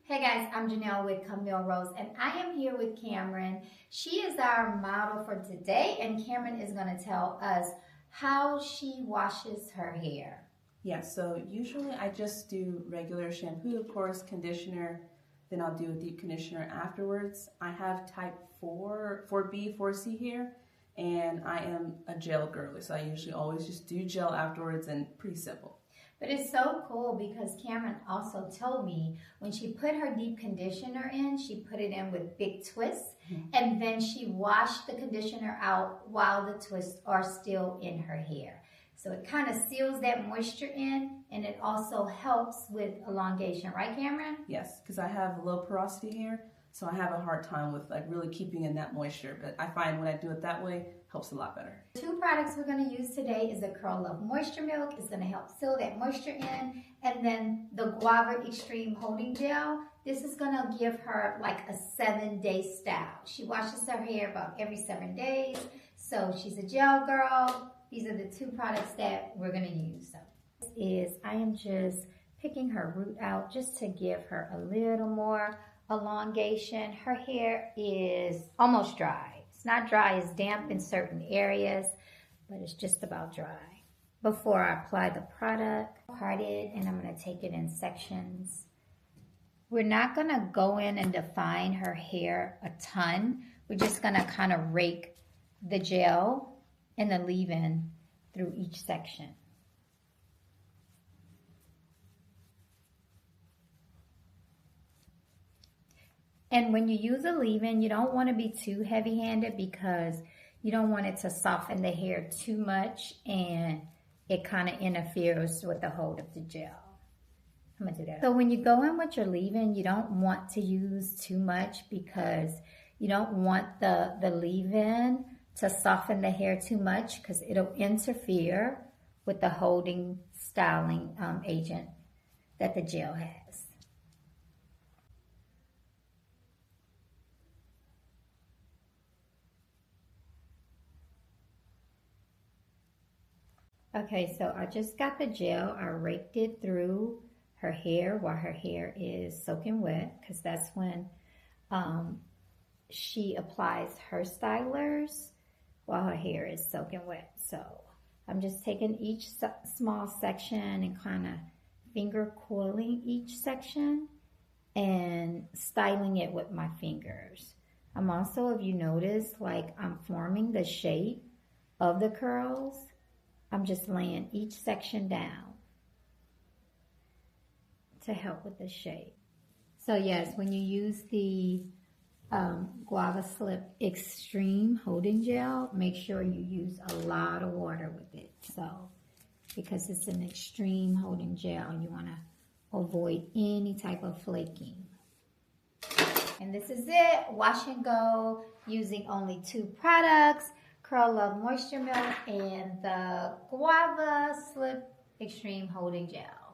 Hey guys, I'm Janell with Camille Rose and I am here with Cameron. She is our model for today and Cameron is going to tell us how she washes her hair. Yeah, so usually I just do regular shampoo, of course, conditioner, then I'll do a deep conditioner afterwards. I have type 4B, 4C hair, and I am a gel girly, so I usually always just do gel afterwards and pretty simple. But it's so cool because Cameron also told me when she put her deep conditioner in, she put it in with big twists, and then she washed the conditioner out while the twists are still in her hair. So it kind of seals that moisture in, and it also helps with elongation, right, Cameron? Yes, because I have low porosity hair, so I have a hard time with really keeping in that moisture. But I find when I do it that way, helps a lot better. The two products we're going to use today is the Curl Love Moisture Milk. It's going to help seal that moisture in. And then the Guava Extreme Holding Gel. This is going to give her like a 7-day style. She washes her hair about every 7 days. So she's a gel girl. These are the two products that we're going to use. So I am just picking her root out just to give her a little more elongation. Her hair is almost dry. It's not dry, it's damp in certain areas, but it's just about dry. Before I apply the product, part it, and I'm going to take it in sections. We're not going to go in and define her hair a ton. We're just going to kind of rake the gel and the leave-in through each section. And when you use a leave-in, you don't want to be too heavy-handed because you don't want it to soften the hair too much and it kind of interferes with the hold of the gel. I'm going to do that. So when you go in with your leave-in, you don't want to use too much because you don't want the leave-in to soften the hair too much because it'll interfere with the holding styling agent that the gel has. Okay, so I just got the gel. I raked it through her hair while her hair is soaking wet because that's when she applies her stylers while her hair is soaking wet. So I'm just taking each small section and kind of finger coiling each section and styling it with my fingers. I'm also, if you notice, I'm forming the shape of the curls. I'm just laying each section down to help with the shape. So yes, when you use the Guava Slip Extreme Holding Gel, make sure you use a lot of water with it. So, because it's an extreme holding gel, you want to avoid any type of flaking. And this is it, wash and go, using only 2 products. Curl Love Moisture Milk and the Guava Slip Extreme Holding Gel.